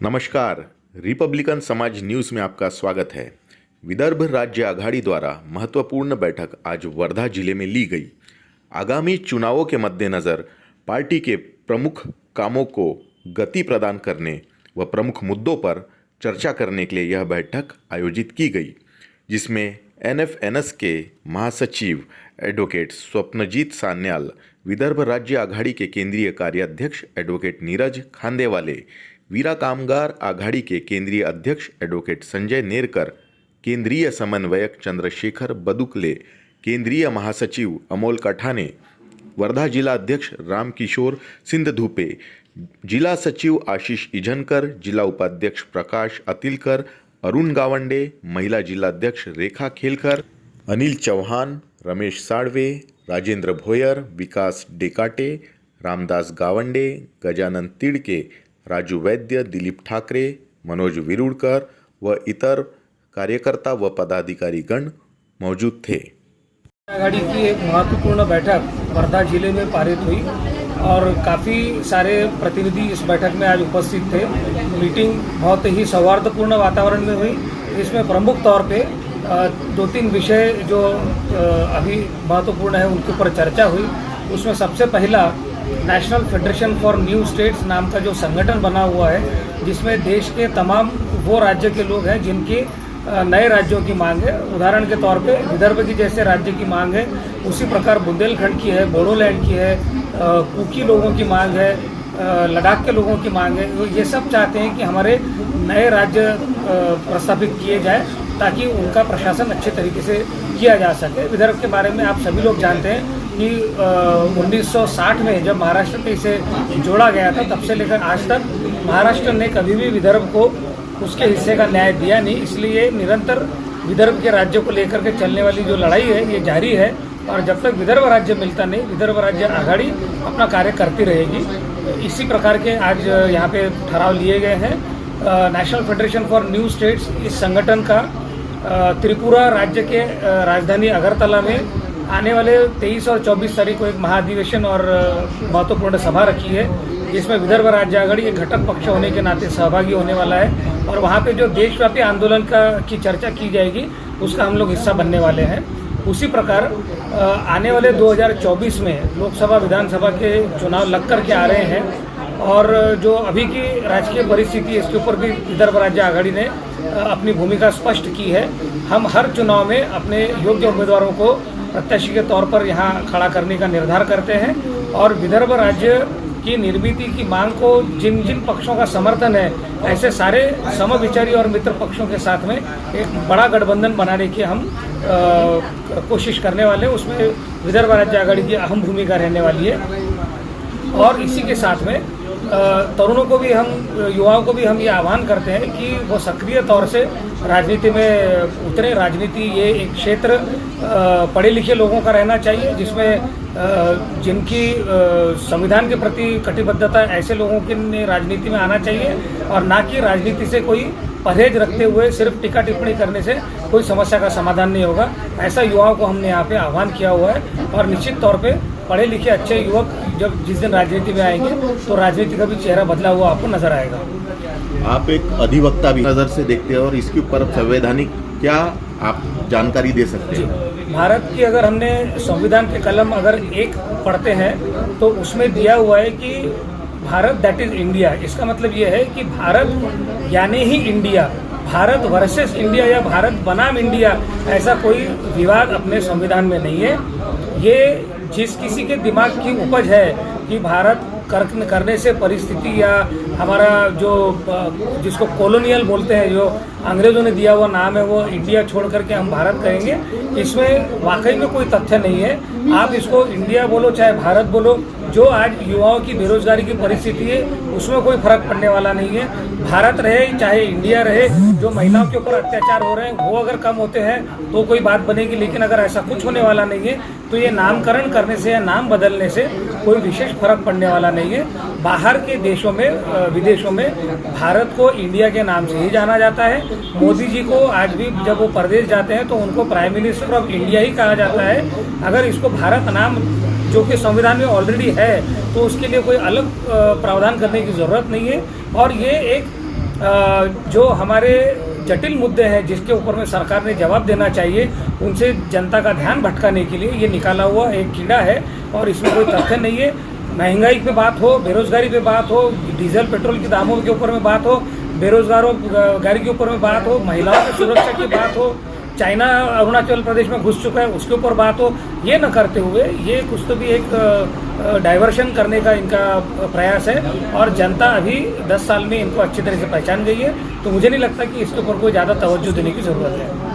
नमस्कार, रिपब्लिकन समाज न्यूज़ में आपका स्वागत है। विदर्भ राज्य आघाड़ी द्वारा महत्वपूर्ण बैठक आज वर्धा जिले में ली गई। आगामी चुनावों के मद्देनज़र पार्टी के प्रमुख कामों को गति प्रदान करने व प्रमुख मुद्दों पर चर्चा करने के लिए यह बैठक आयोजित की गई, जिसमें एनएफएनएस के महासचिव एडवोकेट स्वप्नजीत सान्याल, विदर्भ राज्य आघाड़ी के केंद्रीय कार्याध्यक्ष एडवोकेट नीरज खांदेवाले, वीरा कामगार आघाड़ी के केंद्रीय अध्यक्ष एडवोकेट संजय नेरकर, केंद्रीय समन्वयक चंद्रशेखर बदुकले, केंद्रीय महासचिव अमोल कठाने, वर्धा जिला अध्यक्ष रामकिशोर सिंधधुपे, जिला सचिव आशीष इझनकर, जिला उपाध्यक्ष प्रकाश अतिलकर, अरुण गावंडे, महिला जिलाध्यक्ष रेखा खेलकर, अनिल चौहान, रमेश साळवे, राजेंद्र भोयर, विकास डेकाटे, रामदास गावंडे, गजानन तिडके, राजू वैद्य, दिलीप ठाकरे, मनोज विरुड़कर व इतर कार्यकर्ता व पदाधिकारी गण मौजूद थे। आघाड़ी की एक महत्वपूर्ण बैठक वर्धा जिले में पारित हुई और काफ़ी सारे प्रतिनिधि इस बैठक में आज उपस्थित थे। मीटिंग बहुत ही सौहार्दपूर्ण वातावरण में हुई। इसमें प्रमुख तौर पे दो तीन विषय जो अभी महत्वपूर्ण है उनके ऊपर चर्चा हुई। उसमें सबसे पहला national federation for new states नाम का जो संगठन बना हुआ है, जिसमें देश के तमाम वो राज्य के लोग हैं जिनकी नए राज्यों की मांग है। उदाहरण के तौर पे विदर्भ की जैसे राज्य की मांग है, उसी प्रकार बुंदेलखंड की है, बोडोलैंड की है, कुकी लोगों की मांग है, लद्दाख के लोगों की मांग है। ये सब चाहते हैं कि हमारे नए राज्य प्रस्तावित किए जाए ताकि उनका प्रशासन अच्छे तरीके से किया जा सके। विदर्भ के बारे में आप सभी लोग जानते हैं कि 1960 में जब महाराष्ट्र में इसे जोड़ा गया था, तब से लेकर आज तक महाराष्ट्र ने कभी भी विदर्भ को उसके हिस्से का न्याय दिया नहीं। इसलिए निरंतर विदर्भ के राज्य को लेकर के चलने वाली जो लड़ाई है ये जारी है और जब तक विदर्भ राज्य मिलता नहीं, विदर्भ राज्य आघाड़ी अपना कार्य करती रहेगी। इसी प्रकार के आज यहाँ पे ठहराव लिए गए हैं। National federation for new states इस संगठन का त्रिपुरा राज्य के राजधानी अगरतला में आने वाले 23 और 24 तारीख को एक महाधिवेशन और महत्वपूर्ण सभा रखी है, जिसमें विदर्भ राज्य आघाड़ी एक घटक पक्ष होने के नाते सहभागी होने वाला है और वहाँ पे जो देशव्यापी आंदोलन की चर्चा की जाएगी उसका हम लोग हिस्सा बनने वाले हैं। उसी प्रकार आने वाले 2024 में लोकसभा विधानसभा के चुनाव लग कर के आ रहे हैं और जो अभी की राजकीय परिस्थिति है इसके ऊपर भी विदर्भ राज्य आघाड़ी ने अपनी भूमिका स्पष्ट की है। हम हर चुनाव में अपने योग्य उम्मीदवारों को प्रत्याशी के तौर पर यहाँ खड़ा करने का निर्धार करते हैं और विदर्भ राज्य की निर्मिति की मांग को जिन जिन पक्षों का समर्थन है, ऐसे सारे समविचारी और मित्र पक्षों के साथ में एक बड़ा गठबंधन बनाने की हम कोशिश करने वाले हैं। उसमें विदर्भ राज्य आघाड़ी की अहम भूमिका रहने वाली है और इसी के साथ में तरुणों को भी हम, युवाओं को भी हम ये आह्वान करते हैं कि वो सक्रिय तौर से राजनीति में उतरे। राजनीति ये एक क्षेत्र पढ़े लिखे लोगों का रहना चाहिए, जिसमें जिनकी संविधान के प्रति कटिबद्धता, ऐसे लोगों की राजनीति में आना चाहिए और ना कि राजनीति से कोई परहेज रखते हुए सिर्फ टीका टिप्पणी करने से कोई समस्या का समाधान नहीं होगा। ऐसा युवाओं को हमने यहाँ पे आह्वान किया हुआ है और निश्चित तौर पे पढ़े लिखे अच्छे युवक जब जिस दिन राजनीति में आएंगे तो राजनीति का भी चेहरा बदला हुआ आपको नजर आएगा। आप एक अधिवक्ता भी नज़र से देखते हैं और इसके ऊपर संवैधानिक क्या आप जानकारी दे सकते हैं? भारत की अगर हमने संविधान के कलम अगर एक पढ़ते हैं तो उसमें दिया हुआ है कि भारत दैट इज इंडिया। इसका मतलब ये है कि भारत यानी ही इंडिया, भारत वर्सेस इंडिया या भारत बनाम इंडिया, ऐसा कोई विवाद अपने संविधान में नहीं है। ये जिस किसी के दिमाग की उपज है कि भारत करने से परिस्थिति या हमारा जो जिसको कॉलोनियल बोलते हैं, जो अंग्रेज़ों ने दिया हुआ नाम है, वो इंडिया छोड़ करके हम भारत कहेंगे, इसमें वाकई में कोई तथ्य नहीं है। आप इसको इंडिया बोलो चाहे भारत बोलो, जो आज युवाओं की बेरोजगारी की परिस्थिति है उसमें कोई फर्क पड़ने वाला नहीं है। भारत रहे चाहे इंडिया रहे, जो महिलाओं के ऊपर अत्याचार हो रहे हैं वो अगर कम होते हैं तो कोई बात बनेगी, लेकिन अगर ऐसा कुछ होने वाला नहीं है तो ये नामकरण करने से या नाम बदलने से कोई विशेष फर्क पड़ने वाला नहीं है। बाहर के देशों में, विदेशों में भारत को इंडिया के नाम से ही जाना जाता है। मोदी जी को आज भी जब वो परदेश जाते हैं तो उनको प्राइम मिनिस्टर ऑफ इंडिया ही कहा जाता है। अगर इसको भारत नाम जो कि संविधान में ऑलरेडी है तो उसके लिए कोई अलग प्रावधान करने की ज़रूरत नहीं है। और ये एक जो हमारे जटिल मुद्दे हैं जिसके ऊपर में सरकार ने जवाब देना चाहिए, उनसे जनता का ध्यान भटकाने के लिए ये निकाला हुआ एक कीड़ा है और इसमें कोई तथ्य नहीं है। महंगाई पे बात हो, बेरोजगारी पे बात हो, डीजल पेट्रोल के दामों के ऊपर में बात हो, बेरोजगारों गाड़ी के ऊपर में बात हो, महिलाओं की सुरक्षा की बात हो, चाइना अरुणाचल प्रदेश में घुस चुका है उसके ऊपर बात हो, ये न करते हुए ये कुछ तो भी एक डाइवर्शन करने का इनका प्रयास है और जनता अभी 10 साल में इनको अच्छी तरह से पहचान गई है। तो मुझे नहीं लगता कि इसके ऊपर कोई ज़्यादा तवज्जो देने की ज़रूरत है।